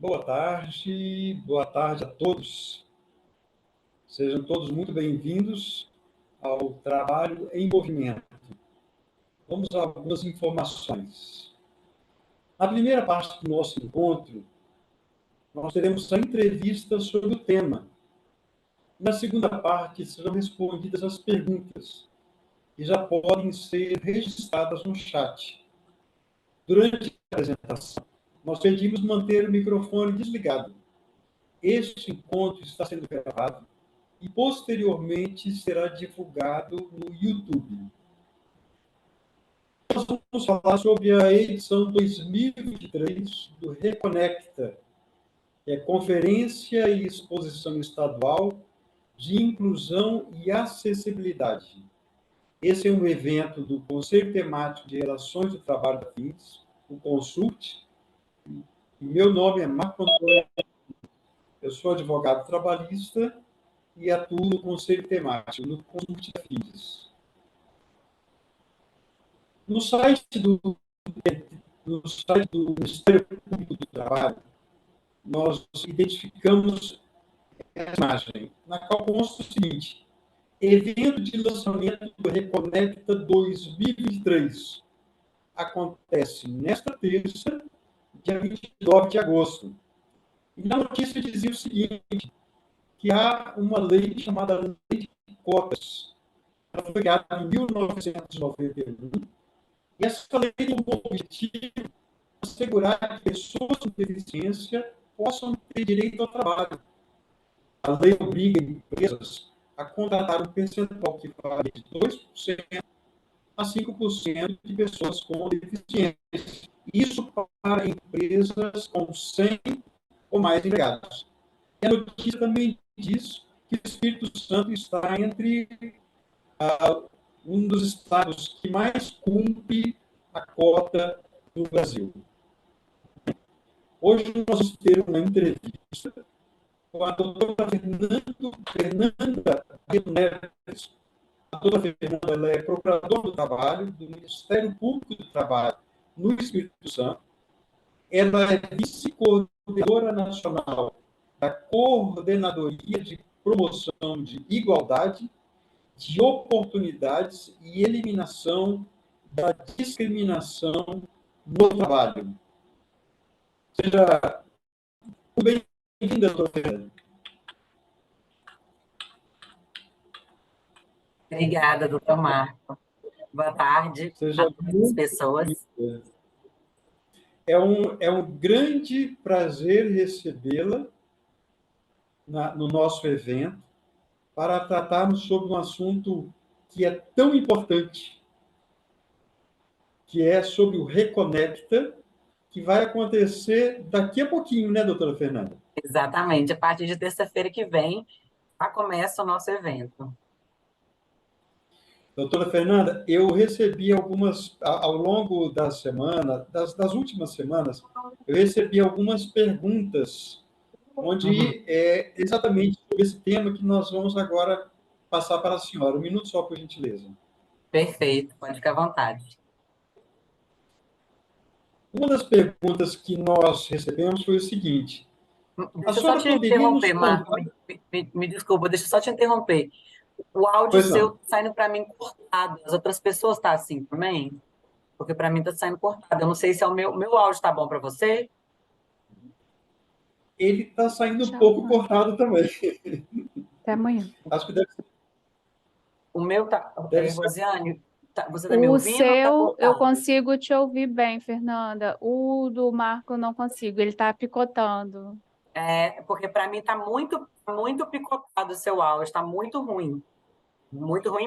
Boa tarde a todos. Sejam todos muito bem-vindos ao Trabalho em Movimento. Vamos a algumas informações. Na primeira parte do nosso encontro, nós teremos a entrevista sobre o tema. Na segunda parte, serão respondidas as perguntas, que já podem ser registradas no chat. Durante a apresentação, nós pedimos manter o microfone desligado. Este encontro está sendo gravado e, posteriormente, será divulgado no YouTube. Nós vamos falar sobre a edição 2023 do Reconecta, que é Conferência e Exposição Estadual de Inclusão e Acessibilidade. Esse é um evento do Conselho Temático de Relações do Trabalho da FINS, o CONSULT. Meu nome é Marco Antônio, eu sou advogado trabalhista e atuo no Conselho Temático, no CONSULT da FINS. No site do Ministério Público do Trabalho, nós identificamos essa imagem, na qual consta o seguinte: evento de lançamento do Reconecta 2023. Acontece nesta terça, dia 29 de agosto. E na notícia dizia o seguinte, que há uma lei chamada Lei de Cotas. Ela foi criada em 1991, e essa lei tem como objetivo assegurar que pessoas com deficiência possam ter direito ao trabalho. A lei obriga empresas a contratar um percentual que varia de 2% a 5% de pessoas com deficiência. Isso para empresas com 100 ou mais empregados. E a notícia também diz que o Espírito Santo está entre um dos estados que mais cumpre a cota no Brasil. Hoje nós vamos ter uma entrevista com a doutora Fernanda Neves. A doutora Fernanda, ela é procuradora do trabalho do Ministério Público do Trabalho no Espírito Santo. Ela é vice-coordenadora nacional da Coordenadoria de Promoção de Igualdade, de Oportunidades e Eliminação da Discriminação no Trabalho. Seja muito bem-vinda, doutora Fernanda. Obrigada, doutor Marco. Boa tarde a todas as pessoas. É um grande prazer recebê-la no nosso evento para tratarmos sobre um assunto que é tão importante, que é sobre o Reconecta, que vai acontecer daqui a pouquinho, né, doutora Fernanda? Exatamente. A partir de terça-feira que vem, já começa o nosso evento. Doutora Fernanda, eu recebi ao longo da semana, das últimas semanas, eu recebi algumas perguntas, onde é exatamente sobre esse tema que nós vamos agora passar para a senhora. Um minuto só, por gentileza. Perfeito, pode ficar à vontade. Uma das perguntas que nós recebemos foi o seguinte: Deixa eu só te interromper, Marco. Me desculpa, deixa eu só te interromper. O áudio seu está saindo para mim cortado. As outras pessoas estão assim também? Porque para mim está saindo cortado. Eu não sei se é o meu áudio está bom para você. Ele está saindo um pouco cortado também. Até amanhã. Acho que deve ser. O meu está... Rosiane, você está me ouvindo? O seu, eu consigo te ouvir bem, Fernanda. O do Marco eu não consigo, ele está picotando. É, porque para mim está muito picotado o seu áudio, está muito ruim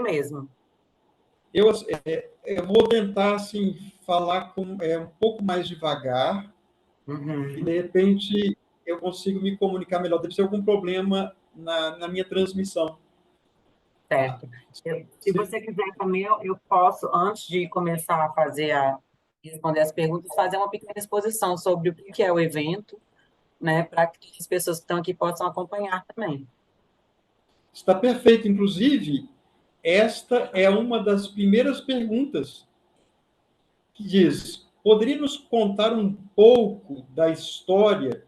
mesmo. Eu vou tentar assim, falar um pouco mais devagar, e de repente eu consigo me comunicar melhor. Deve ser algum problema na minha transmissão. Certo. Se você quiser também, eu posso, antes de começar a responder as perguntas, fazer uma pequena exposição sobre o que é o evento, né, para que as pessoas que estão aqui possam acompanhar também. Está perfeito. Inclusive, esta é uma das primeiras perguntas que diz: poderia nos contar um pouco da história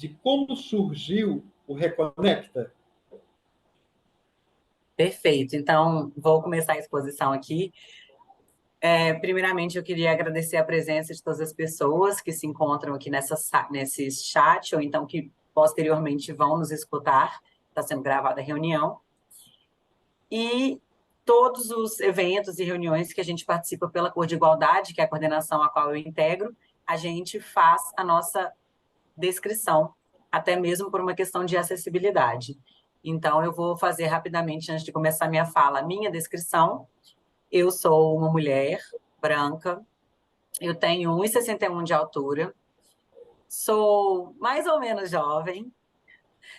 de como surgiu o Reconecta? Perfeito. Então, vou começar a exposição aqui. Primeiramente, eu queria agradecer a presença de todas as pessoas que se encontram aqui nesse chat, ou então que posteriormente vão nos escutar. Está sendo gravada a reunião. E todos os eventos e reuniões que a gente participa pela Cor de Igualdade, que é a coordenação a qual eu integro, a gente faz a nossa descrição, até mesmo por uma questão de acessibilidade. Então, eu vou fazer rapidamente, antes de começar a minha fala, a minha descrição. Eu sou uma mulher branca, eu tenho 1,61 de altura, sou mais ou menos jovem,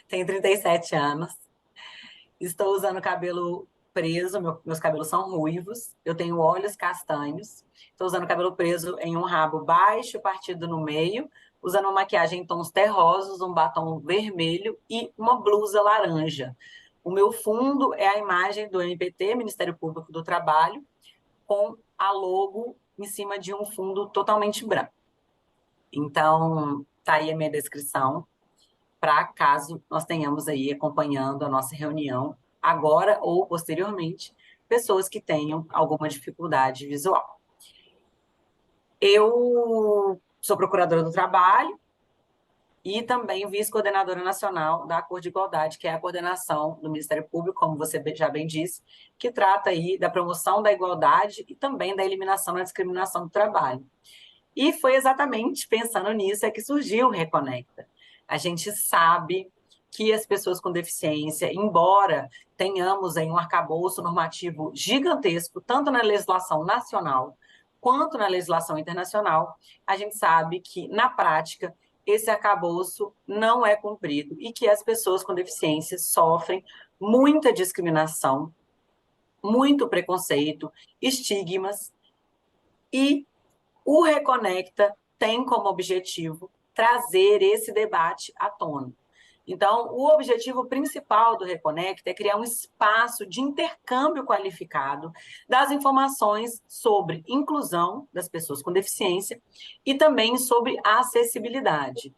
tenho 37 anos, estou usando cabelo preso, meus cabelos são ruivos, eu tenho olhos castanhos, estou usando cabelo preso em um rabo baixo, partido no meio, usando uma maquiagem em tons terrosos, um batom vermelho e uma blusa laranja. O meu fundo é a imagem do MPT, Ministério Público do Trabalho, com a logo em cima de um fundo totalmente branco. Então, tá aí a minha descrição, para caso nós tenhamos aí acompanhando a nossa reunião, agora ou posteriormente, pessoas que tenham alguma dificuldade visual. Eu sou procuradora do trabalho e também vice-coordenadora nacional da Cor de Igualdade, que é a coordenação do Ministério Público, como você já bem disse, que trata aí da promoção da igualdade e também da eliminação da discriminação do trabalho. E foi exatamente pensando nisso que surgiu o Reconecta. A gente sabe que as pessoas com deficiência, embora tenhamos aí um arcabouço normativo gigantesco, tanto na legislação nacional quanto na legislação internacional, a gente sabe que, na prática, esse arcabouço não é cumprido e que as pessoas com deficiência sofrem muita discriminação, muito preconceito, estigmas, e o Reconecta tem como objetivo trazer esse debate à tona. Então, o objetivo principal do Reconecta é criar um espaço de intercâmbio qualificado das informações sobre inclusão das pessoas com deficiência e também sobre acessibilidade.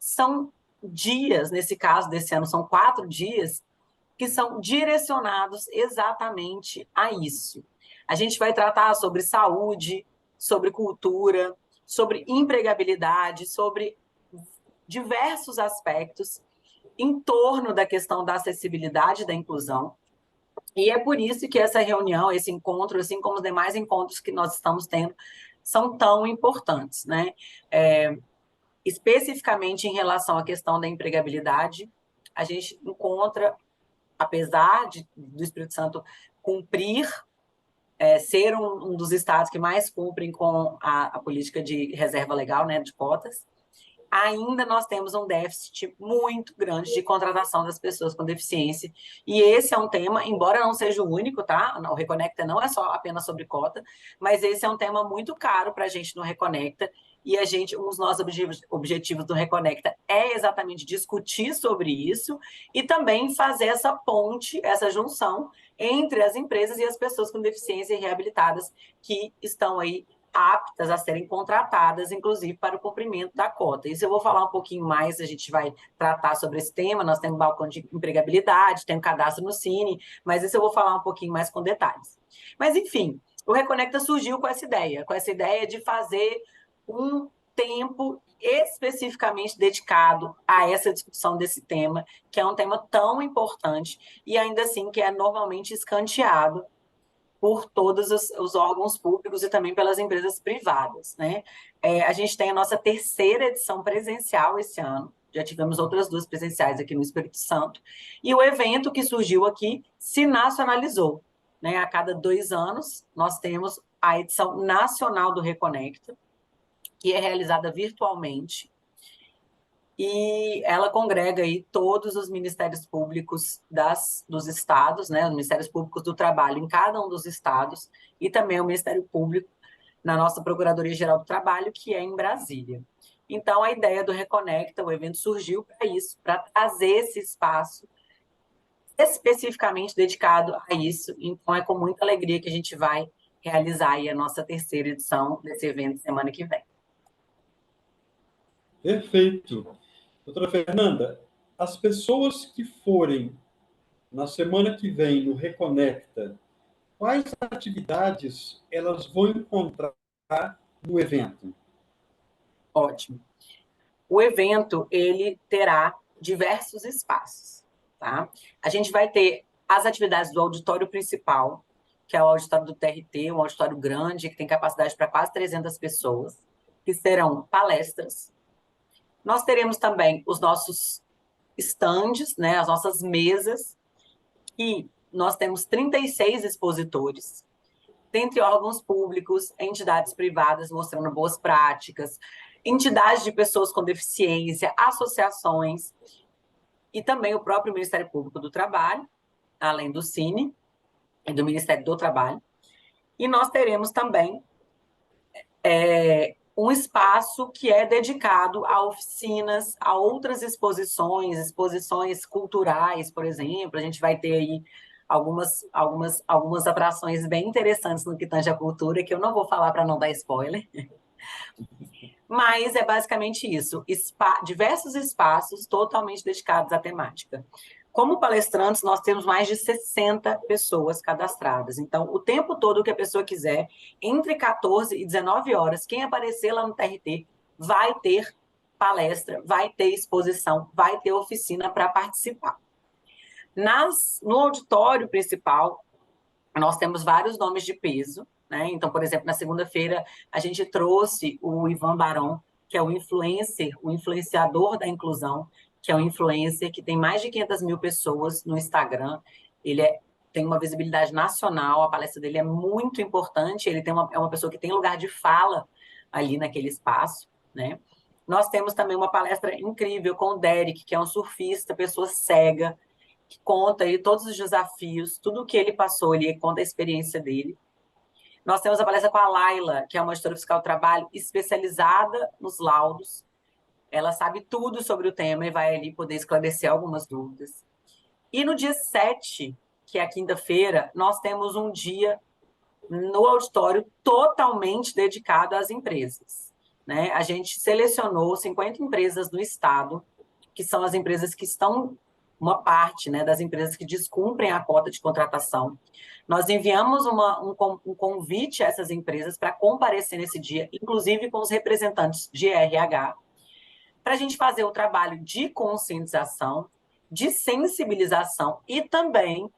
São dias, nesse caso desse ano, são 4 dias, que são direcionados exatamente a isso. A gente vai tratar sobre saúde, sobre cultura, sobre empregabilidade, sobre diversos aspectos em torno da questão da acessibilidade e da inclusão. E é por isso que essa reunião, esse encontro, assim como os demais encontros que nós estamos tendo, são tão importantes, né? Especificamente em relação à questão da empregabilidade, a gente encontra, apesar do Espírito Santo cumprir, ser um dos estados que mais cumprem com a política de reserva legal, né, de cotas, ainda nós temos um déficit muito grande de contratação das pessoas com deficiência. E esse é um tema, embora não seja o único, tá? O Reconecta não é só apenas sobre cota, mas esse é um tema muito caro para a gente no Reconecta. E um dos nossos objetivos do Reconecta é exatamente discutir sobre isso e também fazer essa ponte, essa junção entre as empresas e as pessoas com deficiência reabilitadas que estão aí aptas a serem contratadas, inclusive, para o cumprimento da cota. Isso eu vou falar um pouquinho mais, a gente vai tratar sobre esse tema, nós temos balcão de empregabilidade, tem um cadastro no Cine, mas isso eu vou falar um pouquinho mais com detalhes. Mas, enfim, o Reconecta surgiu com essa ideia de fazer um tempo especificamente dedicado a essa discussão desse tema, que é um tema tão importante e ainda assim que é normalmente escanteado por todos os órgãos públicos e também pelas empresas privadas, né? A gente tem a nossa 3ª edição presencial esse ano, já tivemos outras 2 presenciais aqui no Espírito Santo, e o evento que surgiu aqui se nacionalizou, né? A cada 2 anos, nós temos a edição nacional do Reconecta, que é realizada virtualmente, e ela congrega aí todos os ministérios públicos dos estados, né, os ministérios públicos do trabalho em cada um dos estados, e também o Ministério Público na nossa Procuradoria-Geral do Trabalho, que é em Brasília. Então, a ideia do Reconecta, o evento surgiu para isso, para trazer esse espaço especificamente dedicado a isso. Então, é com muita alegria que a gente vai realizar aí a nossa 3ª edição desse evento semana que vem. Perfeito. Doutora Fernanda, as pessoas que forem na semana que vem no Reconecta, quais atividades elas vão encontrar no evento? Ótimo. O evento, ele terá diversos espaços, tá? A gente vai ter as atividades do auditório principal, que é o auditório do TRT, um auditório grande, que tem capacidade para quase 300 pessoas, que serão palestras. Nós teremos também os nossos estandes, né, as nossas mesas, e nós temos 36 expositores, dentre órgãos públicos, entidades privadas mostrando boas práticas, entidades de pessoas com deficiência, associações, e também o próprio Ministério Público do Trabalho, além do Cine e do Ministério do Trabalho. E nós teremos também um espaço que é dedicado a oficinas, a outras exposições, exposições culturais, por exemplo. A gente vai ter aí algumas atrações bem interessantes no que tange à cultura, que eu não vou falar para não dar spoiler. Mas é basicamente isso, diversos espaços totalmente dedicados à temática. Como palestrantes, nós temos mais de 60 pessoas cadastradas. Então, o tempo todo que a pessoa quiser, entre 14 e 19 horas, quem aparecer lá no TRT vai ter palestra, vai ter exposição, vai ter oficina para participar. No auditório principal, nós temos vários nomes de peso, né? Então, por exemplo, na segunda-feira, a gente trouxe o Ivan Barão, que é o influencer, o influenciador da inclusão, que é um influencer que tem mais de 500 mil pessoas no Instagram. Tem uma visibilidade nacional, a palestra dele é muito importante, ele é uma pessoa que tem lugar de fala ali naquele espaço, né? Nós temos também uma palestra incrível com o Derek, que é um surfista, pessoa cega, que conta aí todos os desafios, tudo o que ele passou, ele conta a experiência dele. Nós temos a palestra com a Laila, que é uma gestora fiscal do trabalho especializada nos laudos. Ela sabe tudo sobre o tema e vai ali poder esclarecer algumas dúvidas. E no dia 7, que é a quinta-feira, nós temos um dia no auditório totalmente dedicado às empresas, né? A gente selecionou 50 empresas no estado, que são as empresas que estão, uma parte, né, das empresas que descumprem a cota de contratação. Nós enviamos um convite a essas empresas para comparecer nesse dia, inclusive com os representantes de RH, para a gente fazer o trabalho de conscientização, de sensibilização e também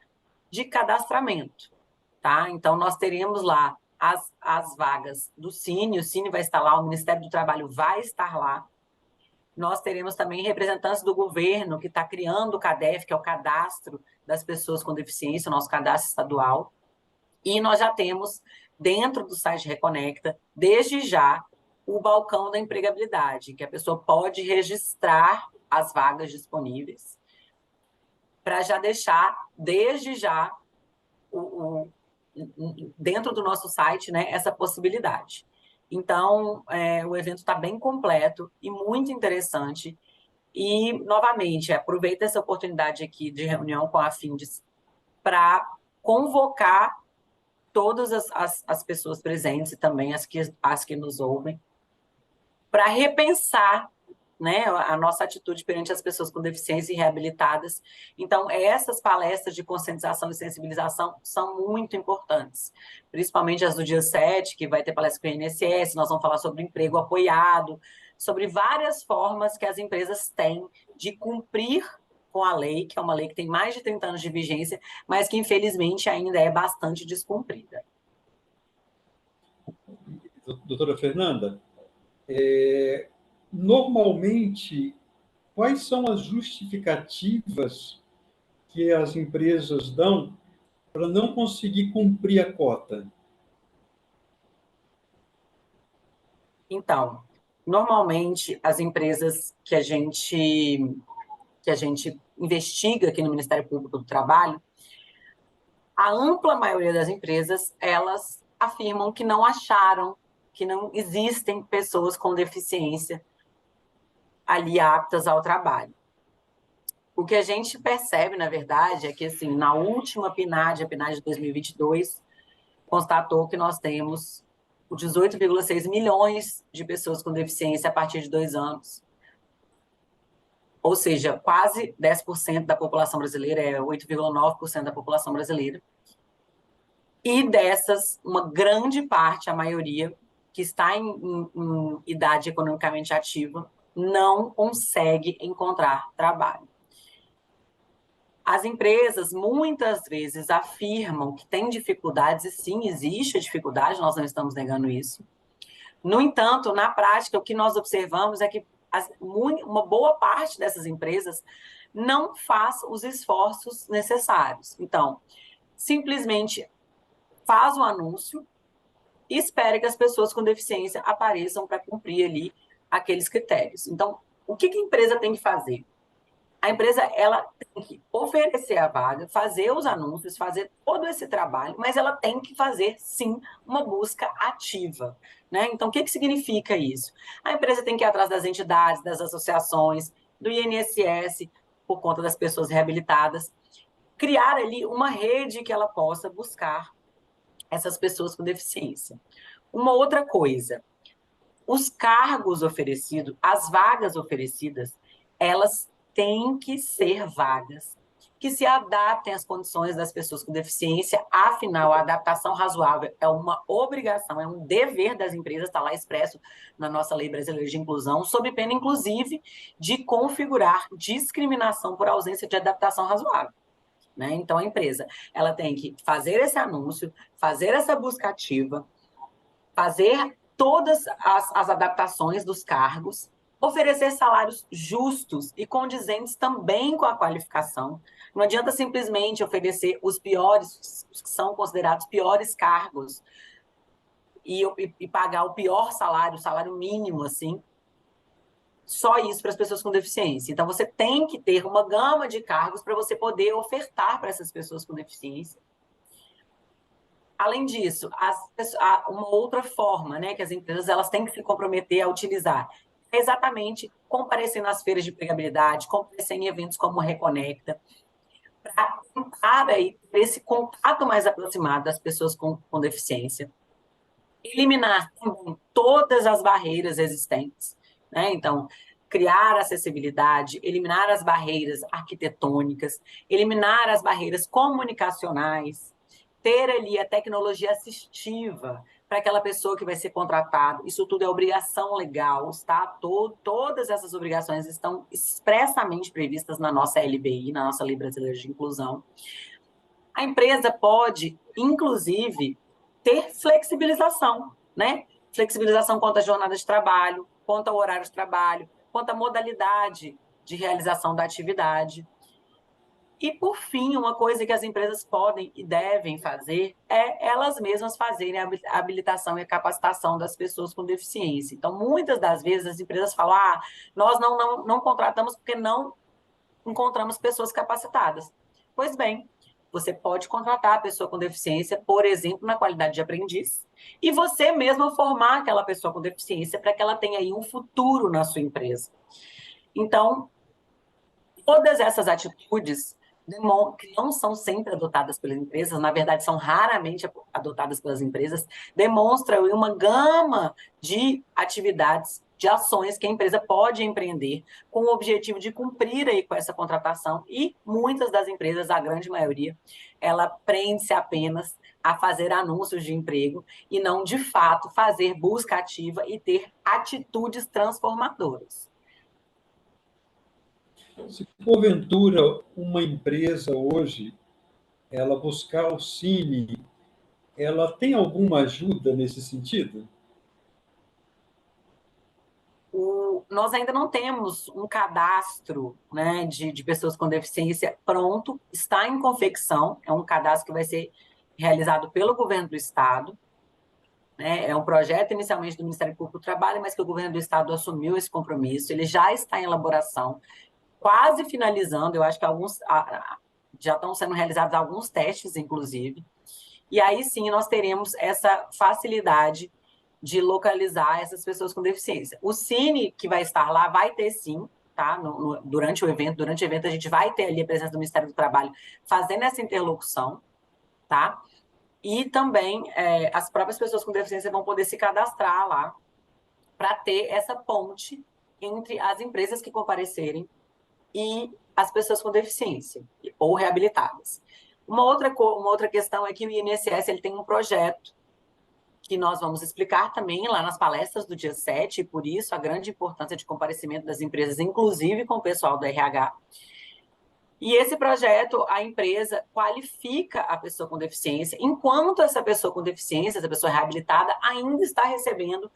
de cadastramento. Tá? Então, nós teremos lá as vagas do Cine, o Cine vai estar lá, o Ministério do Trabalho vai estar lá. Nós teremos também representantes do governo que está criando o CADEF, que é o Cadastro das Pessoas com Deficiência, o nosso cadastro estadual. E nós já temos, dentro do site Reconecta, desde já, o balcão da empregabilidade, que a pessoa pode registrar as vagas disponíveis, para já deixar, desde já, dentro do nosso site, né, essa possibilidade. Então, o evento está bem completo e muito interessante. E, novamente, aproveita essa oportunidade aqui de reunião com a Findes para convocar todas as pessoas presentes e também as que nos ouvem, para repensar, né, a nossa atitude perante as pessoas com deficiência e reabilitadas. Então, essas palestras de conscientização e sensibilização são muito importantes, principalmente as do dia 7, que vai ter palestra com o INSS, nós vamos falar sobre emprego apoiado, sobre várias formas que as empresas têm de cumprir com a lei, que é uma lei que tem mais de 30 anos de vigência, mas que, infelizmente, ainda é bastante descumprida. Doutora Fernanda, normalmente, quais são as justificativas que as empresas dão para não conseguir cumprir a cota? Então, normalmente, as empresas que a gente investiga aqui no Ministério Público do Trabalho, a ampla maioria das empresas, elas afirmam que não acharam, que não existem pessoas com deficiência ali aptas ao trabalho. O que a gente percebe, na verdade, é que, assim, na última PNAD, a PNAD de 2022, constatou que nós temos 18,6 milhões de pessoas com deficiência a partir de 2 anos. ou seja, quase 10% da população brasileira, 8,9% da população brasileira. E dessas, uma grande parte, a maioria, que está em idade economicamente ativa, não consegue encontrar trabalho. As empresas, muitas vezes, afirmam que têm dificuldades, e sim, existe a dificuldade, nós não estamos negando isso. No entanto, na prática, o que nós observamos é que uma boa parte dessas empresas não faz os esforços necessários. Então, simplesmente faz o anúncio e espera que as pessoas com deficiência apareçam para cumprir ali aqueles critérios. Então, o que a empresa tem que fazer? A empresa, ela tem que oferecer a vaga, fazer os anúncios, fazer todo esse trabalho, mas ela tem que fazer, sim, uma busca ativa, né? Então, o que significa isso? A empresa tem que ir atrás das entidades, das associações, do INSS, por conta das pessoas reabilitadas, criar ali uma rede que ela possa buscar essas pessoas com deficiência. Uma outra coisa, os cargos oferecidos, as vagas oferecidas, elas têm que ser vagas que se adaptem às condições das pessoas com deficiência. Afinal, a adaptação razoável é uma obrigação, é um dever das empresas, está lá expresso na nossa Lei Brasileira de Inclusão, sob pena, inclusive, de configurar discriminação por ausência de adaptação razoável. Né? Então, a empresa, ela tem que fazer esse anúncio, fazer essa busca ativa, fazer todas as adaptações dos cargos, oferecer salários justos e condizentes também com a qualificação. Não adianta simplesmente oferecer os piores, os que são considerados piores cargos, e pagar o pior salário, o salário mínimo, assim, só isso para as pessoas com deficiência. Então, você tem que ter uma gama de cargos para você poder ofertar para essas pessoas com deficiência. Além disso, uma outra forma, né, que as empresas elas têm que se comprometer a utilizar é exatamente comparecer nas feiras de empregabilidade, comparecer em eventos como o Reconecta, para tentar aí, ter esse contato mais aproximado das pessoas com deficiência, eliminar também todas as barreiras existentes, né? Então, criar acessibilidade, eliminar as barreiras arquitetônicas, eliminar as barreiras comunicacionais, ter ali a tecnologia assistiva para aquela pessoa que vai ser contratada. Isso tudo é obrigação legal, tá? Todas essas obrigações estão expressamente previstas na nossa LBI, na nossa Lei Brasileira de Inclusão. A empresa pode, inclusive, ter flexibilização, né? Flexibilização quanto à jornada de trabalho, quanto ao horário de trabalho, quanto à modalidade de realização da atividade. E, por fim, uma coisa que as empresas podem e devem fazer é elas mesmas fazerem a habilitação e a capacitação das pessoas com deficiência. Então, muitas das vezes, as empresas falam, nós não contratamos porque não encontramos pessoas capacitadas. Pois bem, você pode contratar a pessoa com deficiência, por exemplo, na qualidade de aprendiz, e você mesma formar aquela pessoa com deficiência para que ela tenha aí um futuro na sua empresa. Então, todas essas atitudes que não são sempre adotadas pelas empresas, na verdade são raramente adotadas pelas empresas, demonstram uma gama de atividades, de ações que a empresa pode empreender com o objetivo de cumprir aí com essa contratação, e muitas das empresas, a grande maioria, ela prende-se apenas a fazer anúncios de emprego e não, de fato, fazer busca ativa e ter atitudes transformadoras. Se porventura uma empresa hoje, ela buscar o Cine, ela tem alguma ajuda nesse sentido? Nós ainda não temos um cadastro, né, de pessoas com deficiência pronto, está em confecção, é um cadastro que vai ser realizado pelo governo do Estado, né, é um projeto inicialmente do Ministério Público do Trabalho, mas que o governo do Estado assumiu esse compromisso, ele já está em elaboração, quase finalizando, eu acho que alguns já estão sendo realizados alguns testes, inclusive, e aí sim nós teremos essa facilidade de localizar essas pessoas com deficiência. O Cine, que vai estar lá, vai ter sim, tá? Durante o evento a gente vai ter ali a presença do Ministério do Trabalho fazendo essa interlocução, tá? E também as próprias pessoas com deficiência vão poder se cadastrar lá para ter essa ponte entre as empresas que comparecerem e as pessoas com deficiência ou reabilitadas. Uma outra questão é que o INSS ele tem um projeto que nós vamos explicar também lá nas palestras do dia 7, e por isso a grande importância de comparecimento das empresas, inclusive com o pessoal do RH. E esse projeto, a empresa qualifica a pessoa com deficiência, enquanto essa pessoa com deficiência, essa pessoa reabilitada, ainda está recebendo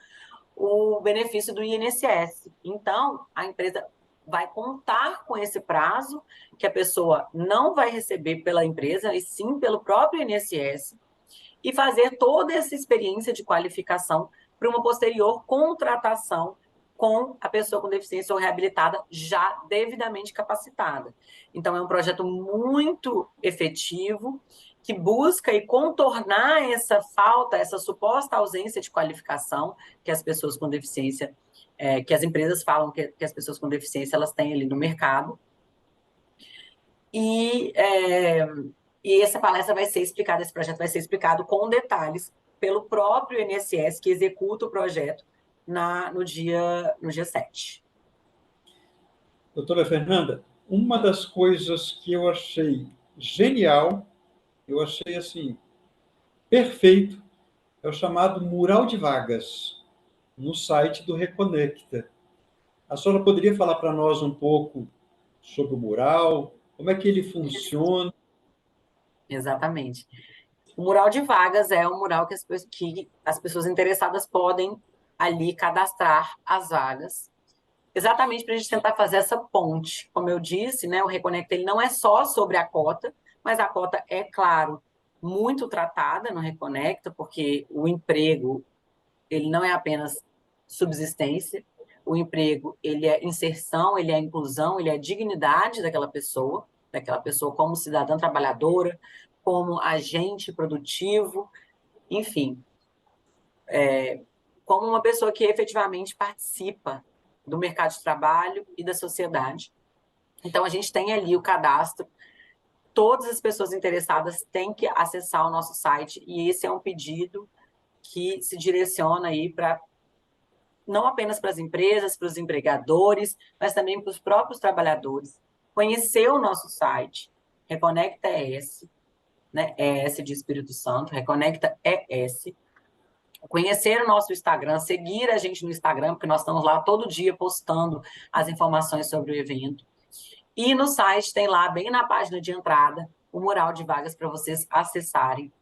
o benefício do INSS. Então, a empresa vai contar com esse prazo que a pessoa não vai receber pela empresa, e sim pelo próprio INSS, e fazer toda essa experiência de qualificação para uma posterior contratação com a pessoa com deficiência ou reabilitada já devidamente capacitada. Então, é um projeto muito efetivo, que busca e contornar essa falta, essa suposta ausência de qualificação que as pessoas com deficiência, que as empresas falam que as pessoas com deficiência elas têm ali no mercado. E essa palestra vai ser explicada, esse projeto vai ser explicado com detalhes pelo próprio INSS, que executa o projeto no dia 7. Doutora Fernanda, uma das coisas que eu achei genial, eu achei assim, perfeito, é o chamado mural de vagas no site do Reconecta. A senhora poderia falar para nós um pouco sobre o mural, como é que ele funciona? Exatamente. O mural de vagas é um mural que as pessoas interessadas podem ali cadastrar as vagas, exatamente para a gente tentar fazer essa ponte. Como eu disse, né, o Reconecta ele não é só sobre a cota, mas a cota é, claro, muito tratada no Reconecta, porque o emprego ele não é apenas subsistência, o emprego ele é inserção, ele é inclusão, ele é dignidade daquela pessoa como cidadã trabalhadora, como agente produtivo, enfim, como uma pessoa que efetivamente participa do mercado de trabalho e da sociedade. Então, a gente tem ali o cadastro, todas as pessoas interessadas têm que acessar o nosso site, e esse é um pedido que se direciona aí para não apenas para as empresas, para os empregadores, mas também para os próprios trabalhadores. Conhecer o nosso site, Reconecta ES, né? ES de Espírito Santo, Reconecta ES. Conhecer o nosso Instagram, seguir a gente no Instagram, porque nós estamos lá todo dia postando as informações sobre o evento. E no site tem lá, bem na página de entrada, o mural de vagas para vocês acessarem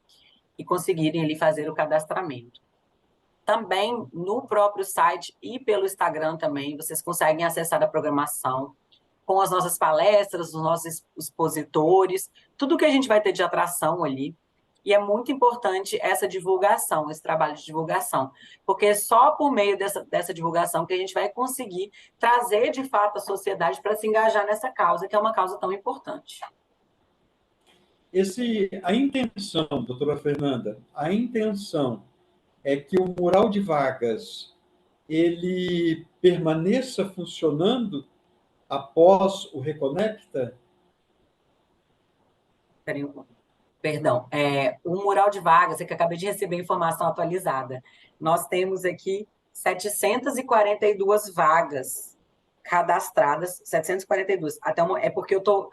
e conseguirem ali fazer o cadastramento. Também no próprio site e pelo Instagram também, vocês conseguem acessar a programação com as nossas palestras, os nossos expositores, tudo que a gente vai ter de atração ali. E é muito importante essa divulgação, esse trabalho de divulgação, porque é só por meio dessa divulgação que a gente vai conseguir trazer, de fato, a sociedade para se engajar nessa causa, que é uma causa tão importante. A intenção, doutora Fernanda, a intenção é que o mural de vagas ele permaneça funcionando após o Reconecta? Perdão, o mural de vagas, é que eu acabei de receber informação atualizada. Nós temos aqui 742 vagas cadastradas, 742. É porque eu tô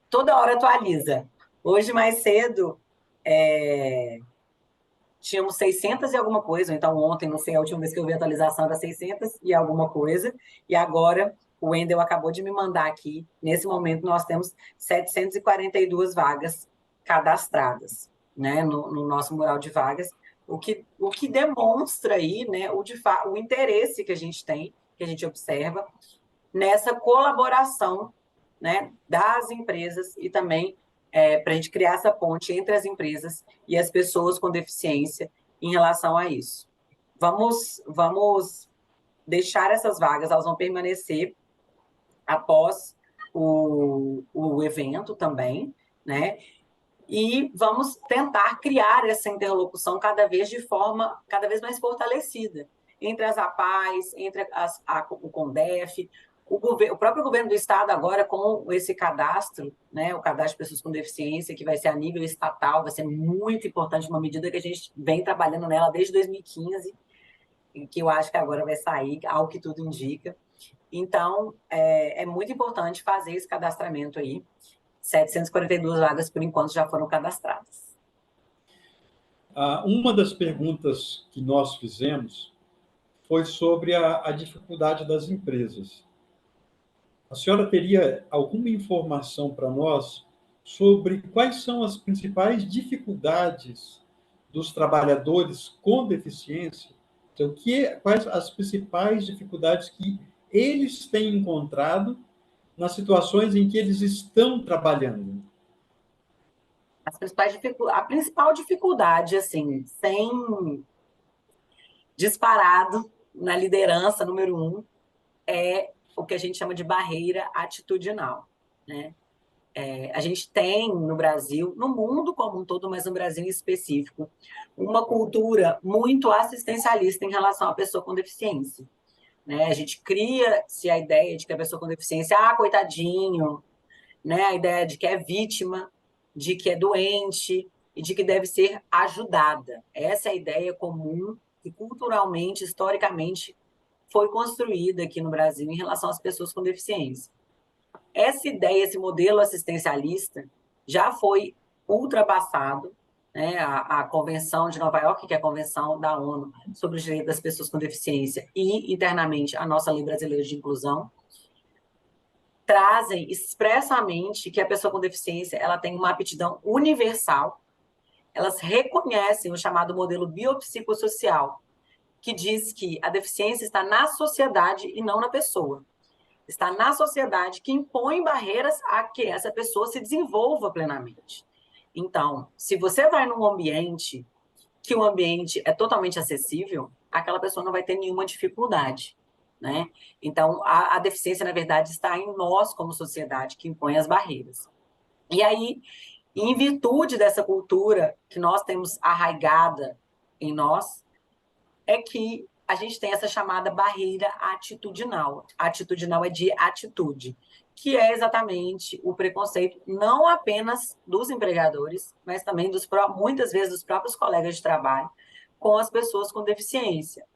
toda hora atualiza. Hoje mais cedo tínhamos 600 e alguma coisa, então ontem, não sei, a última vez que eu vi a atualização era 600 e alguma coisa, e agora o Wendel acabou de me mandar aqui, nesse momento nós temos 742 vagas cadastradas, né, no nosso mural de vagas, o que demonstra aí, né, o interesse que a gente tem, que a gente observa, nessa colaboração, né, das empresas e também para a gente criar essa ponte entre as empresas e as pessoas com deficiência em relação a isso. Vamos deixar essas vagas, elas vão permanecer após o evento também, né? E vamos tentar criar essa interlocução cada vez mais fortalecida entre as APAES, entre o CONDEF, o próprio governo do estado agora com esse cadastro, né, o cadastro de pessoas com deficiência, que vai ser a nível estatal, vai ser muito importante, uma medida que a gente vem trabalhando nela desde 2015, e que eu acho que agora vai sair, ao que tudo indica. Então, é muito importante fazer esse cadastramento aí. 742 vagas, por enquanto, já foram cadastradas. Uma das perguntas que nós fizemos foi sobre a dificuldade das empresas. A senhora teria alguma informação para nós sobre quais são as principais dificuldades dos trabalhadores com deficiência? Então, quais as principais dificuldades que eles têm encontrado nas situações em que eles estão trabalhando? A principal dificuldade, assim, sem disparado na liderança, número 1, é o que a gente chama de barreira atitudinal, né? A gente tem no Brasil, no mundo como um todo, mas no Brasil em específico, uma cultura muito assistencialista em relação à pessoa com deficiência, né? A gente cria-se a ideia de que a pessoa com deficiência, coitadinho, né? A ideia de que é vítima, de que é doente e de que deve ser ajudada. Essa é a ideia comum que culturalmente, historicamente, foi construída aqui no Brasil em relação às pessoas com deficiência. Essa ideia, esse modelo assistencialista, já foi ultrapassado, né? A Convenção de Nova York, que é a Convenção da ONU sobre os Direitos das Pessoas com Deficiência, e, internamente, a nossa Lei Brasileira de Inclusão, trazem expressamente que a pessoa com deficiência ela tem uma aptidão universal. Elas reconhecem o chamado modelo biopsicossocial, que diz que a deficiência está na sociedade e não na pessoa. Está na sociedade que impõe barreiras a que essa pessoa se desenvolva plenamente. Então, se você vai num ambiente que o ambiente é totalmente acessível, aquela pessoa não vai ter nenhuma dificuldade, né? Então, a deficiência, na verdade, está em nós como sociedade, que impõe as barreiras. E aí, em virtude dessa cultura que nós temos arraigada em nós, é que a gente tem essa chamada barreira atitudinal. Atitudinal é de atitude, que é exatamente o preconceito não apenas dos empregadores, mas também muitas vezes dos próprios colegas de trabalho com as pessoas com deficiência.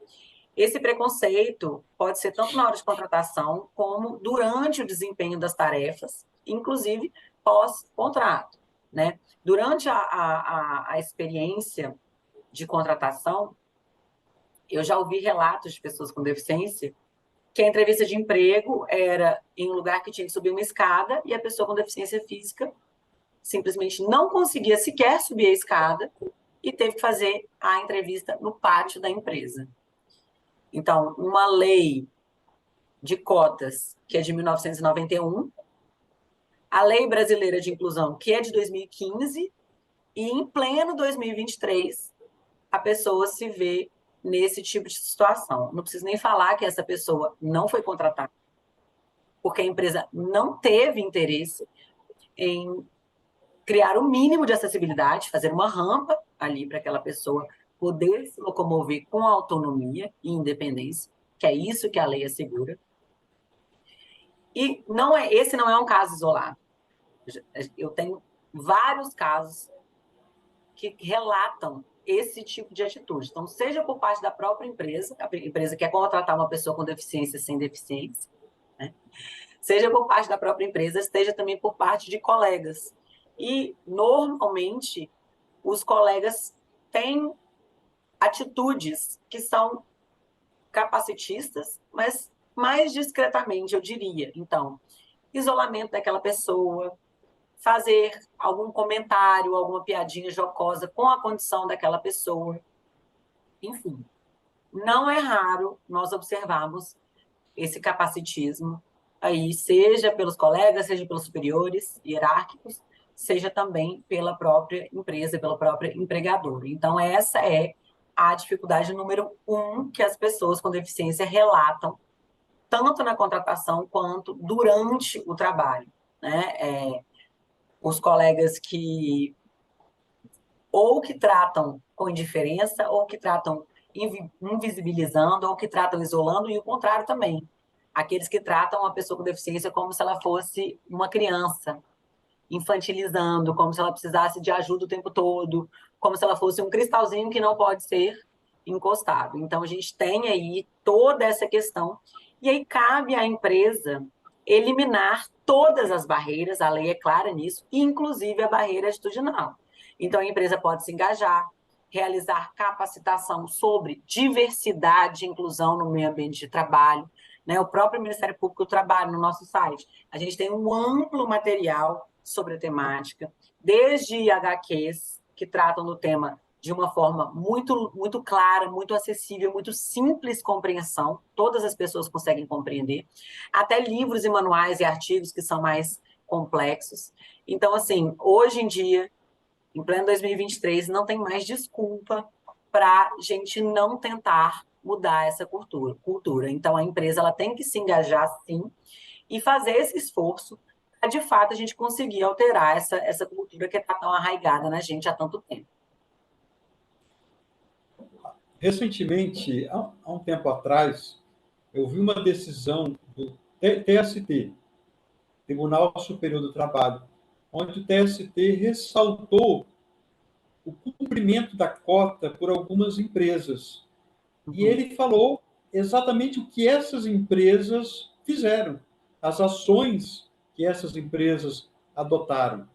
Esse preconceito pode ser tanto na hora de contratação como durante o desempenho das tarefas, inclusive pós-contrato, né? Durante a experiência de contratação, eu já ouvi relatos de pessoas com deficiência que a entrevista de emprego era em um lugar que tinha que subir uma escada e a pessoa com deficiência física simplesmente não conseguia sequer subir a escada e teve que fazer a entrevista no pátio da empresa. Então, uma lei de cotas, que é de 1991, a Lei Brasileira de Inclusão, que é de 2015, e em pleno 2023, a pessoa se vê nesse tipo de situação. Não preciso nem falar que essa pessoa não foi contratada, porque a empresa não teve interesse em criar o mínimo de acessibilidade, fazer uma rampa ali para aquela pessoa poder se locomover com autonomia e independência, que é isso que a lei assegura. E esse não é um caso isolado. Eu tenho vários casos que relatam esse tipo de atitude. Então, seja por parte da própria empresa, a empresa quer contratar uma pessoa com deficiência sem deficiência, né? Seja por parte da própria empresa, seja também por parte de colegas. E, normalmente, os colegas têm atitudes que são capacitistas, mas mais discretamente, eu diria. Então, isolamento daquela pessoa, fazer algum comentário, alguma piadinha jocosa com a condição daquela pessoa. Enfim, não é raro nós observarmos esse capacitismo aí, seja pelos colegas, seja pelos superiores hierárquicos, seja também pela própria empresa, pela própria empregadora. Então, essa é a dificuldade número 1 que as pessoas com deficiência relatam, tanto na contratação quanto durante o trabalho, né? Os colegas que ou que tratam com indiferença, ou que tratam invisibilizando, ou que tratam isolando, e o contrário também. Aqueles que tratam a pessoa com deficiência como se ela fosse uma criança, infantilizando, como se ela precisasse de ajuda o tempo todo, como se ela fosse um cristalzinho que não pode ser encostado. Então, a gente tem aí toda essa questão E aí cabe à empresa eliminar todas as barreiras, a lei é clara nisso, inclusive a barreira atitudinal. Então, a empresa pode se engajar, realizar capacitação sobre diversidade e inclusão no meio ambiente de trabalho, né? O próprio Ministério Público do Trabalho, no nosso site, a gente tem um amplo material sobre a temática, desde HQs que tratam do tema de uma forma muito clara, muito acessível, muito simples compreensão, todas as pessoas conseguem compreender, até livros e manuais e artigos que são mais complexos. Então, assim, hoje em dia, em pleno 2023, não tem mais desculpa para a gente não tentar mudar essa cultura. Então, a empresa ela tem que se engajar, sim, e fazer esse esforço para, de fato, a gente conseguir alterar essa cultura que está tão arraigada na gente há tanto tempo. Recentemente, há um tempo atrás, eu vi uma decisão do TST, Tribunal Superior do Trabalho, onde o TST ressaltou o cumprimento da cota por algumas empresas. E ele falou exatamente o que essas empresas fizeram, as ações que essas empresas adotaram.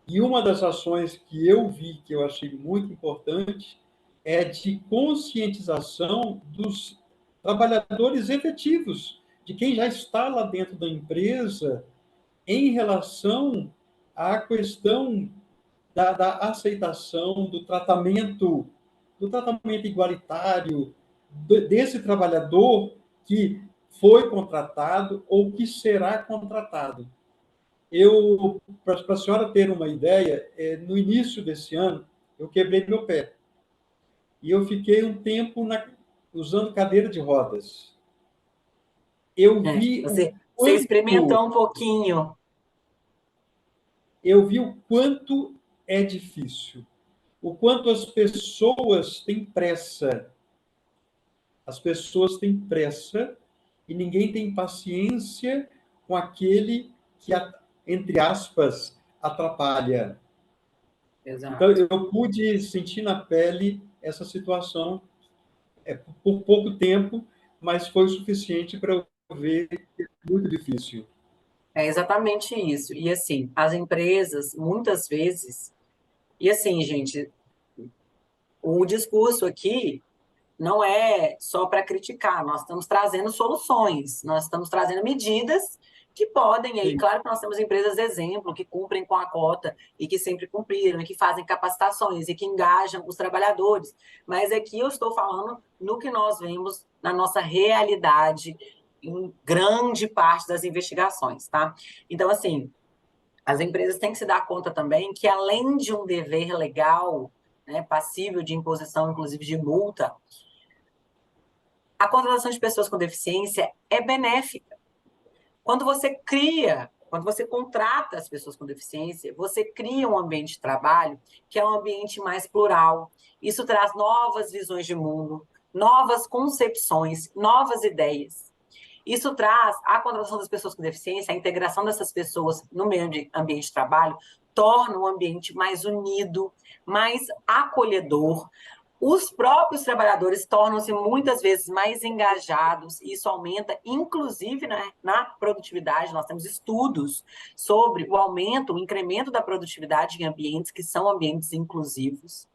E uma das ações que eu vi, que eu achei muito importante, é de conscientização dos trabalhadores efetivos, de quem já está lá dentro da empresa, em relação à questão da aceitação do tratamento igualitário desse trabalhador que foi contratado ou que será contratado. Para a senhora ter uma ideia, no início desse ano, eu quebrei meu pé. E eu fiquei um tempo usando cadeira de rodas. Eu vi Você quanto, experimentou um pouquinho. eu vi o quanto é difícil, o quanto as pessoas têm pressa. As pessoas têm pressa e ninguém tem paciência com aquele que, entre aspas, atrapalha. Exato. Então, eu pude sentir na pele essa situação por pouco tempo, mas foi o suficiente para eu ver que é muito difícil. É exatamente isso. E assim, as empresas, muitas vezes, e assim, gente, o discurso aqui não é só para criticar, nós estamos trazendo soluções, nós estamos trazendo medidas que podem, aí, Sim. claro que nós temos empresas exemplo, que cumprem com a cota e que sempre cumpriram, e que fazem capacitações e que engajam os trabalhadores, mas aqui eu estou falando no que nós vemos na nossa realidade, em grande parte das investigações, tá? Então, assim, as empresas têm que se dar conta também que, além de um dever legal, né, passível de imposição, inclusive de multa, a contratação de pessoas com deficiência é benéfica. Quando você contrata as pessoas com deficiência, você cria um ambiente de trabalho que é um ambiente mais plural. Isso traz novas visões de mundo, novas concepções, novas ideias. Isso traz a contratação das pessoas com deficiência, a integração dessas pessoas no meio ambiente de trabalho, torna o ambiente mais unido, mais acolhedor. Os próprios trabalhadores tornam-se muitas vezes mais engajados, e isso aumenta, inclusive, né, na produtividade. Nós temos estudos sobre o aumento, o incremento da produtividade em ambientes que são ambientes inclusivos.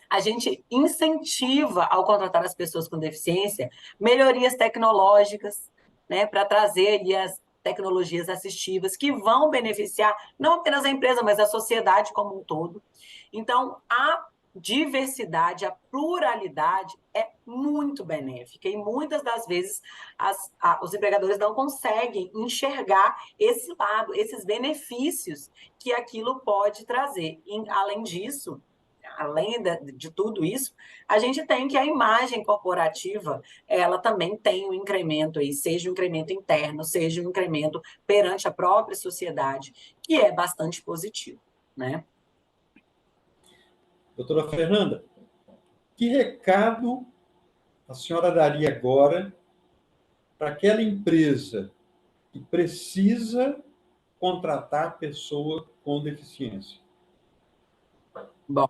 A gente incentiva, ao contratar as pessoas com deficiência, melhorias tecnológicas, né, para trazer ali as tecnologias assistivas que vão beneficiar não apenas a empresa, mas a sociedade como um todo. Então, a diversidade, a pluralidade é muito benéfica e muitas das vezes os empregadores não conseguem enxergar esse lado, esses benefícios que aquilo pode trazer. E, além disso, além de tudo isso, a gente tem que a imagem corporativa, ela também tem um incremento aí, seja um incremento interno, seja um incremento perante a própria sociedade, que é bastante positivo, né? Doutora Fernanda, que recado a senhora daria agora para aquela empresa que precisa contratar pessoa com deficiência? Bom,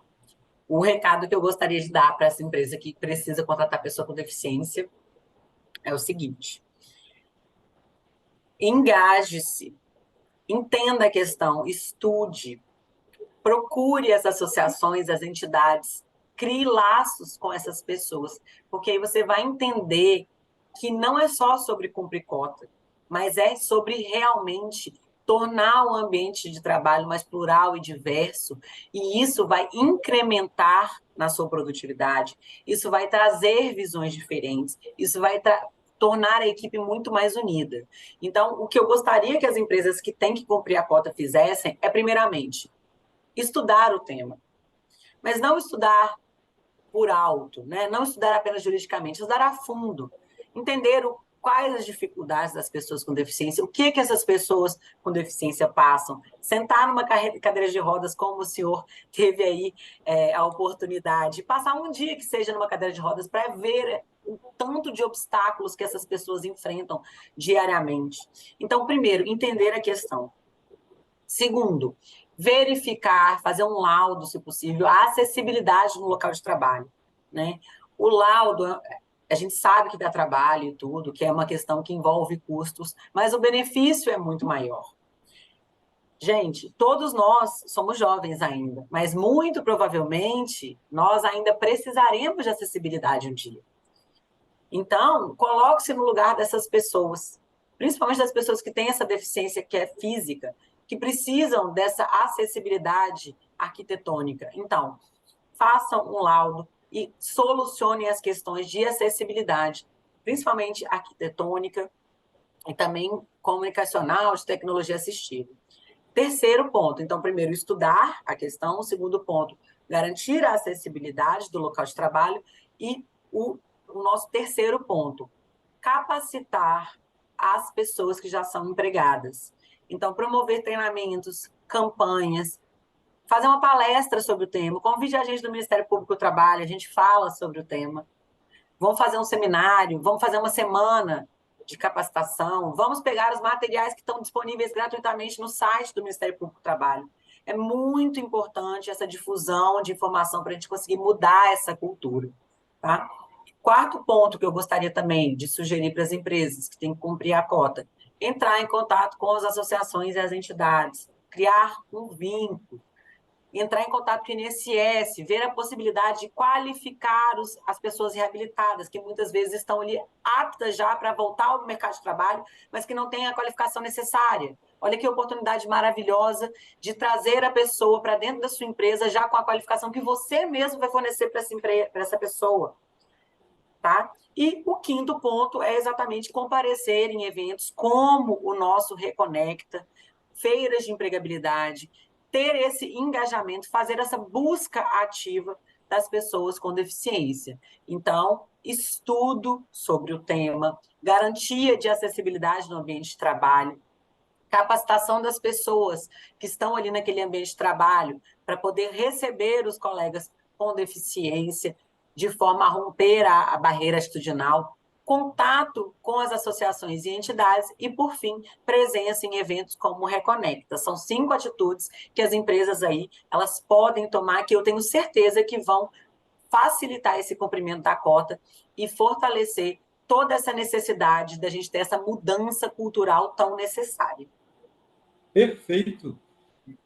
o recado que eu gostaria de dar para essa empresa que precisa contratar pessoa com deficiência é o seguinte: Engaje-se, entenda a questão, estude, procure as associações, as entidades, crie laços com essas pessoas, porque aí você vai entender que não é só sobre cumprir cota, mas é sobre realmente tornar o ambiente de trabalho mais plural e diverso, e isso vai incrementar na sua produtividade, isso vai trazer visões diferentes, isso vai tornar a equipe muito mais unida. Então, o que eu gostaria que as empresas que têm que cumprir a cota fizessem é, primeiramente, estudar o tema, mas não estudar por alto, né? Não estudar apenas juridicamente, estudar a fundo, entender quais as dificuldades das pessoas com deficiência, o que essas pessoas com deficiência passam, sentar numa cadeira de rodas, como o senhor teve aí a oportunidade, passar um dia que seja numa cadeira de rodas para ver o tanto de obstáculos que essas pessoas enfrentam diariamente. Então, primeiro, entender a questão. Segundo, verificar, fazer um laudo, se possível, a acessibilidade no local de trabalho, né? O laudo, a gente sabe que dá trabalho e tudo, que é uma questão que envolve custos, mas o benefício é muito maior. Gente, todos nós somos jovens ainda, mas muito provavelmente nós ainda precisaremos de acessibilidade um dia. Então, coloque-se no lugar dessas pessoas, principalmente das pessoas que têm essa deficiência que é física, que precisam dessa acessibilidade arquitetônica. Então, façam um laudo e solucionem as questões de acessibilidade, principalmente arquitetônica e também comunicacional, de tecnologia assistiva. Terceiro ponto, então, primeiro, estudar a questão. Segundo ponto, garantir a acessibilidade do local de trabalho. E o nosso terceiro ponto, capacitar as pessoas que já são empregadas. Então, promover treinamentos, campanhas, fazer uma palestra sobre o tema, convide a gente do Ministério Público do Trabalho, a gente fala sobre o tema. Vamos fazer um seminário, vamos fazer uma semana de capacitação, vamos pegar os materiais que estão disponíveis gratuitamente no site do Ministério Público do Trabalho. É muito importante essa difusão de informação para a gente conseguir mudar essa cultura. Tá? Quarto ponto que eu gostaria também de sugerir para as empresas que têm que cumprir a cota, entrar em contato com as associações e as entidades, criar um vínculo, entrar em contato com o INSS, ver a possibilidade de qualificar as pessoas reabilitadas, que muitas vezes estão ali aptas já para voltar ao mercado de trabalho, mas que não têm a qualificação necessária. Olha que oportunidade maravilhosa de trazer a pessoa para dentro da sua empresa já com a qualificação que você mesmo vai fornecer para essa pessoa. Tá? E o quinto ponto é exatamente comparecer em eventos como o nosso Reconecta, feiras de empregabilidade, ter esse engajamento, fazer essa busca ativa das pessoas com deficiência. Então, estudo sobre o tema, garantia de acessibilidade no ambiente de trabalho, capacitação das pessoas que estão ali naquele ambiente de trabalho para poder receber os colegas com deficiência, de forma a romper a barreira atitudinal, contato com as associações e entidades e, por fim, presença em eventos como o Reconecta. São 5 atitudes que as empresas aí elas podem tomar, que eu tenho certeza que vão facilitar esse cumprimento da cota e fortalecer toda essa necessidade da gente ter essa mudança cultural tão necessária. Perfeito.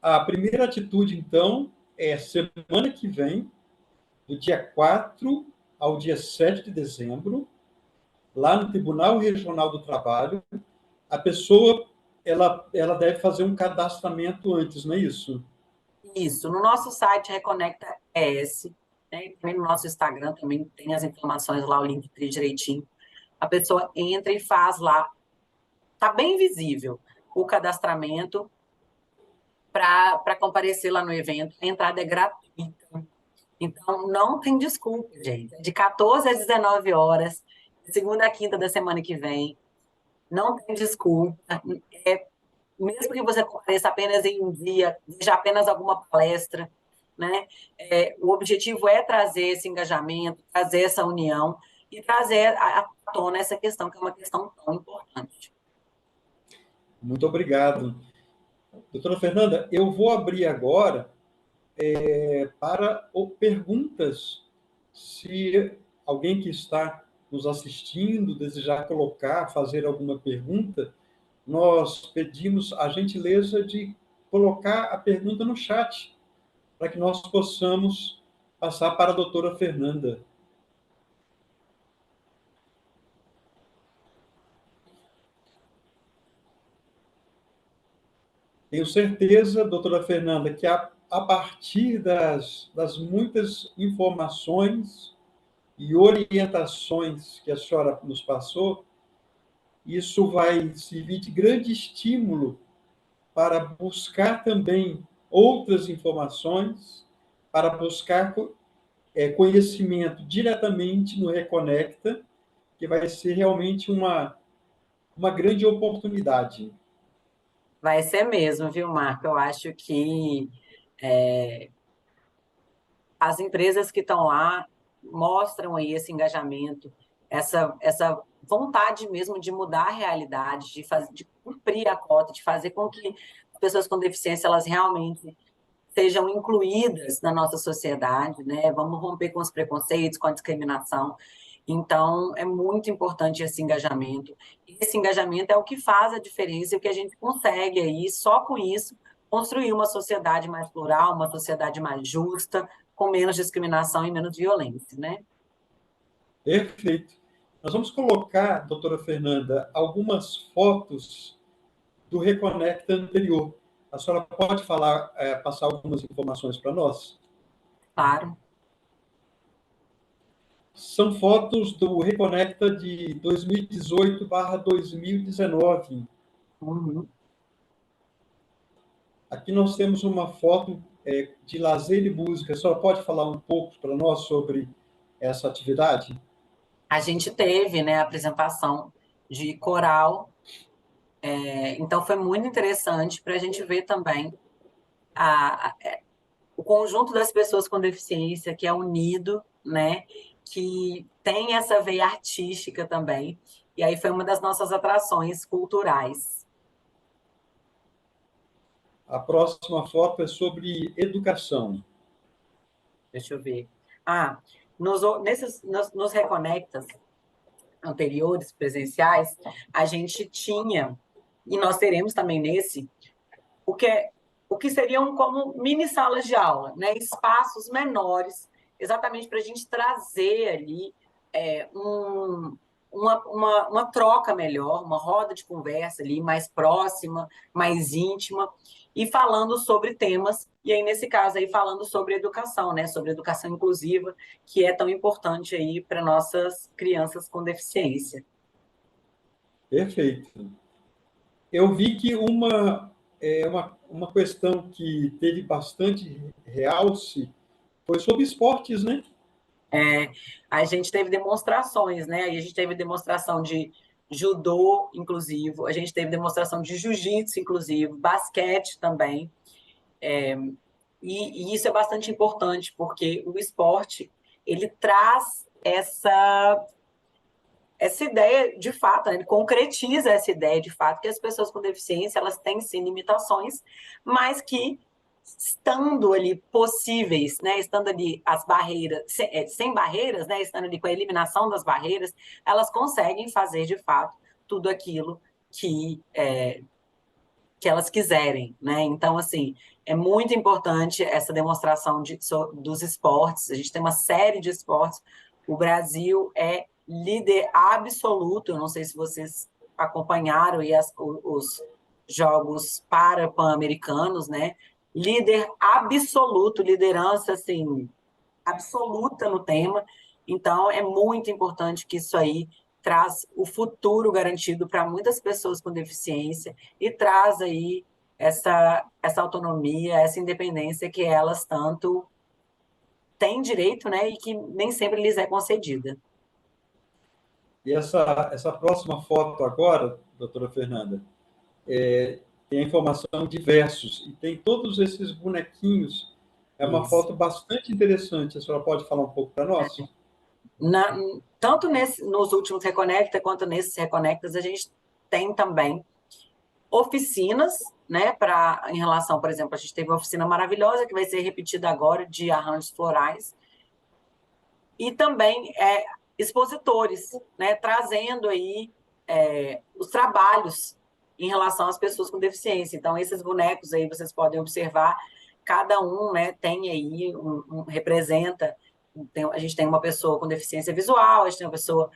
A primeira atitude, então, é semana que vem, do dia 4 ao dia 7 de dezembro, lá no Tribunal Regional do Trabalho, a pessoa ela deve fazer um cadastramento antes, não é isso? Isso. No nosso site Reconecta ES, né, e também no nosso Instagram também tem as informações lá, o link direitinho. A pessoa entra e faz lá. Está bem visível o cadastramento para comparecer lá no evento. A entrada é gratuita. Então, não tem desculpa, gente. De 14 às 19 horas, segunda a quinta da semana que vem. Não tem desculpa. Mesmo que você compareça apenas em um dia, veja apenas alguma palestra, né? O objetivo é trazer esse engajamento, trazer essa união e trazer à tona essa questão, que é uma questão tão importante. Muito obrigado. Doutora Fernanda, eu vou abrir agora para perguntas. Se alguém que está nos assistindo desejar colocar, fazer alguma pergunta, nós pedimos a gentileza de colocar a pergunta no chat, para que nós possamos passar para a doutora Fernanda. Tenho certeza, doutora Fernanda, que a partir das muitas informações e orientações que a senhora nos passou, isso vai servir de grande estímulo para buscar também outras informações, para buscar conhecimento diretamente no Reconecta, que vai ser realmente uma grande oportunidade. Vai ser mesmo, viu, Marco? Eu acho que as empresas que estão lá mostram aí esse engajamento, essa vontade mesmo de mudar a realidade, de cumprir a cota, de fazer com que as pessoas com deficiência elas realmente sejam incluídas na nossa sociedade, né? Vamos romper com os preconceitos, com a discriminação. Então, é muito importante esse engajamento. E esse engajamento é o que faz a diferença, e o que a gente consegue aí, só com isso, construir uma sociedade mais plural, uma sociedade mais justa, com menos discriminação e menos violência, né? Perfeito. Nós vamos colocar, doutora Fernanda, algumas fotos do Reconecta anterior. A senhora pode falar, passar algumas informações para nós? Claro. São fotos do Reconecta de 2018/2019. Uhum. Aqui nós temos uma foto de lazer e música. A senhora pode falar um pouco para nós sobre essa atividade? A gente teve, né, a apresentação de coral, então foi muito interessante para a gente ver também o conjunto das pessoas com deficiência que é unido, né, que tem essa veia artística também, e aí foi uma das nossas atrações culturais. A próxima foto é sobre educação. Deixa eu ver. Nos Reconectas anteriores, presenciais, a gente tinha, e nós teremos também nesse, o que seriam como mini salas de aula, né? Espaços menores, exatamente para a gente trazer ali uma troca melhor, uma roda de conversa ali mais próxima, mais íntima, e falando sobre temas, e aí nesse caso aí falando sobre educação, né? Sobre educação inclusiva, que é tão importante aí para nossas crianças com deficiência. Perfeito. Eu vi que uma questão que teve bastante realce foi sobre esportes, né? A gente teve demonstrações, né? Aí a gente teve demonstração de judô inclusivo, a gente teve demonstração de jiu-jitsu inclusivo, basquete também. E isso é bastante importante, porque o esporte, ele traz essa ideia de fato, né? Ele concretiza essa ideia de fato que as pessoas com deficiência elas têm sim limitações, mas que estando ali possíveis, né, estando ali as barreiras sem barreiras, né, estando ali com a eliminação das barreiras, elas conseguem fazer de fato tudo aquilo que elas quiserem, né? Então, assim, é muito importante essa demonstração dos esportes. A gente tem uma série de esportes. O Brasil é líder absoluto. Eu não sei se vocês acompanharam aí os Jogos Pan-Americanos, né? Líder absoluto, liderança, assim, absoluta no tema. Então, é muito importante que isso aí traz o futuro garantido para muitas pessoas com deficiência e traz aí essa autonomia, essa independência que elas tanto têm direito, né, e que nem sempre lhes é concedida. E essa próxima foto agora, doutora Fernanda, tem a informação de versos, e tem todos esses bonequinhos. É uma Isso. foto bastante interessante. A senhora pode falar um pouco para nós? Tanto nos últimos Reconecta quanto nesses Reconectas, a gente tem também oficinas, né, em relação, por exemplo, a gente teve uma oficina maravilhosa que vai ser repetida agora de arranjos florais, e também expositores, né, trazendo aí os trabalhos em relação às pessoas com deficiência. Então, esses bonecos aí, vocês podem observar, cada um, né, tem aí, representa, a gente tem uma pessoa com deficiência visual, a gente tem uma pessoa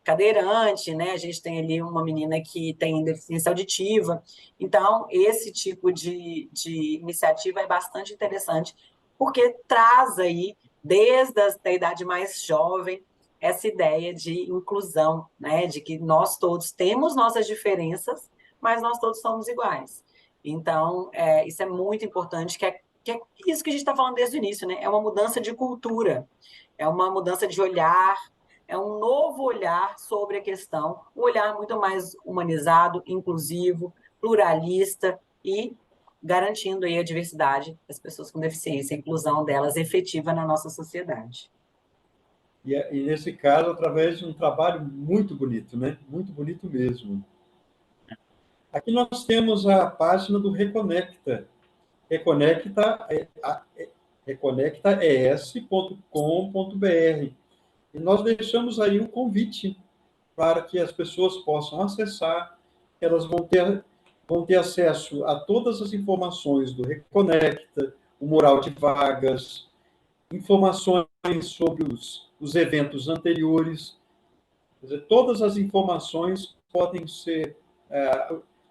cadeirante, né? A gente tem ali uma menina que tem deficiência auditiva. Então, esse tipo de iniciativa é bastante interessante, porque traz aí, desde a idade mais jovem, essa ideia de inclusão, né? De que nós todos temos nossas diferenças, mas nós todos somos iguais. Então, isso é muito importante, que é isso que a gente está falando desde o início, né? É uma mudança de cultura, é uma mudança de olhar, é um novo olhar sobre a questão, um olhar muito mais humanizado, inclusivo, pluralista e garantindo aí a diversidade das pessoas com deficiência, a inclusão delas efetiva na nossa sociedade. E nesse caso, através de um trabalho muito bonito, né? Muito bonito mesmo. Aqui nós temos a página do Reconecta. reconectaes.com.br. E nós deixamos aí um convite para que as pessoas possam acessar, elas vão ter acesso a todas as informações do Reconecta, o mural de vagas, informações sobre os eventos anteriores. Quer dizer, todas as informações podem ser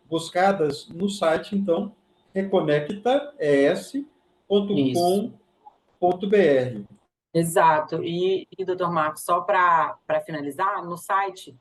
buscadas no site, então, reconectaes.com.br. Exato. Doutor Marcos, só para finalizar, no site,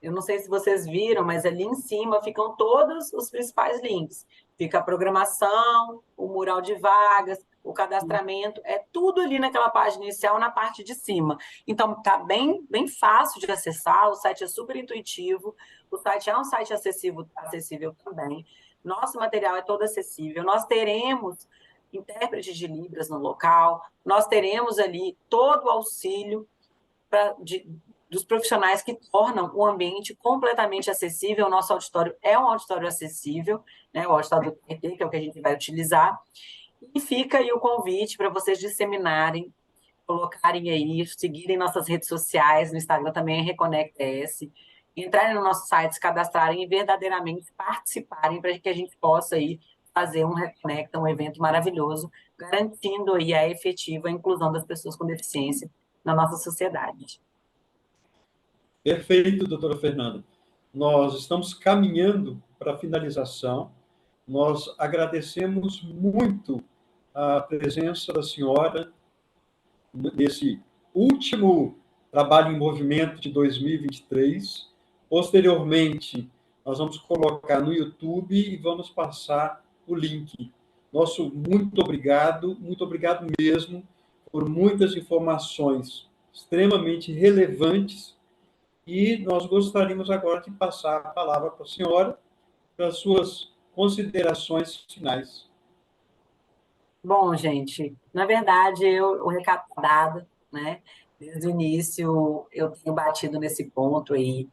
eu não sei se vocês viram, mas ali em cima ficam todos os principais links. Fica a programação, o mural de vagas, o cadastramento, é tudo ali naquela página inicial, na parte de cima. Então, está bem, bem fácil de acessar, o site é super intuitivo, o site é um site acessível também. Nosso material é todo acessível. Nós teremos intérprete de Libras no local, nós teremos ali todo o auxílio dos profissionais que tornam o ambiente completamente acessível. O nosso auditório é um auditório acessível, né? O auditório do PT, que é o que a gente vai utilizar. E fica aí o convite para vocês disseminarem, colocarem aí, seguirem nossas redes sociais, no Instagram também é ReconectS, entrarem no nosso site, se cadastrarem e verdadeiramente participarem para que a gente possa aí fazer um Reconecta, um evento maravilhoso, garantindo aí a efetiva inclusão das pessoas com deficiência na nossa sociedade. Perfeito, doutora Fernanda. Nós estamos caminhando para a finalização. Nós agradecemos muito a presença da senhora nesse último trabalho em movimento de 2023. Posteriormente, nós vamos colocar no YouTube e vamos passar o link. Nosso muito obrigado mesmo, por muitas informações extremamente relevantes. E nós gostaríamos agora de passar a palavra para a senhora, para as suas considerações finais. Bom, gente, na verdade, o recado está dado, né? Desde o início, eu tenho batido nesse ponto aí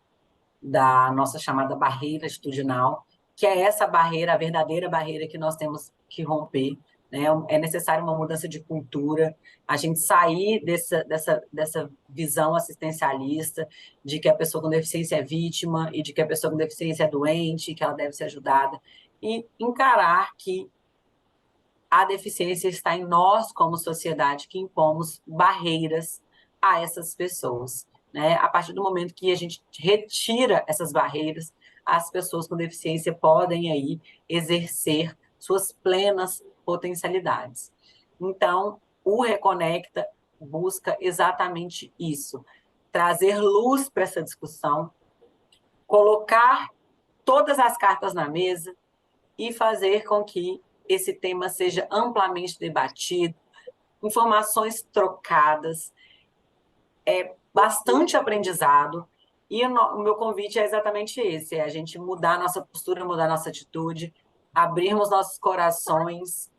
da nossa chamada barreira atitudinal, que é essa barreira, a verdadeira barreira que nós temos que romper, né? É necessário uma mudança de cultura, a gente sair dessa visão assistencialista de que a pessoa com deficiência é vítima e de que a pessoa com deficiência é doente, que ela deve ser ajudada, e encarar que a deficiência está em nós, como sociedade, que impomos barreiras a essas pessoas, né? A partir do momento que a gente retira essas barreiras, as pessoas com deficiência podem aí exercer suas plenas potencialidades. Então, o Reconecta busca exatamente isso, trazer luz para essa discussão, colocar todas as cartas na mesa e fazer com que esse tema seja amplamente debatido, informações trocadas, bastante aprendizado, e o meu convite é exatamente esse, é a gente mudar nossa postura, mudar nossa atitude, abrirmos nossos corações,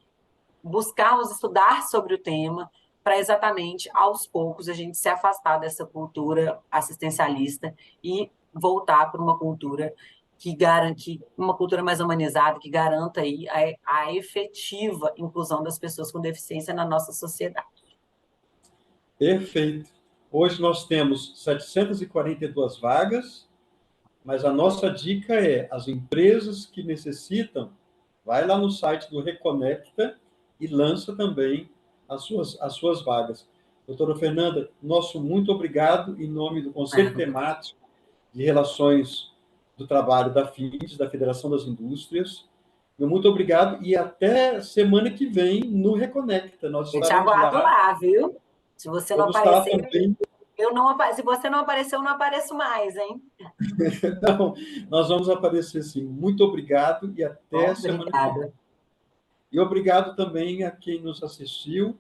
buscarmos estudar sobre o tema, para exatamente, aos poucos, a gente se afastar dessa cultura assistencialista e voltar para uma cultura que garante uma cultura mais humanizada, que garanta aí a efetiva inclusão das pessoas com deficiência na nossa sociedade. Perfeito. Hoje nós temos 742 vagas Mas a nossa dica é, as empresas que necessitam, vai lá no site do Reconecta e lança também as suas vagas. Doutora Fernanda, nosso muito obrigado em nome do Conselho Temático de Relações do Trabalho da FINDES, da Federação das Indústrias. Meu muito obrigado e até semana que vem no Reconecta. Nós Eu te estaremos aguardo lá. lá, viu? Se você não Vamos estar lá aparecer, também. se você não aparecer, eu não apareço mais, hein? Não, nós vamos aparecer sim. Muito obrigado e até semana que vem. Obrigada. E obrigado também a quem nos assistiu.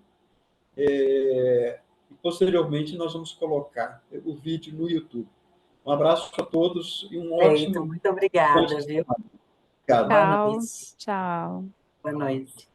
E posteriormente nós vamos colocar o vídeo no YouTube. Um abraço a todos e um Feito, ótimo muito obrigada, noite de viu? trabalho. Obrigado. Boa Tchau, noite. tchau. Boa noite.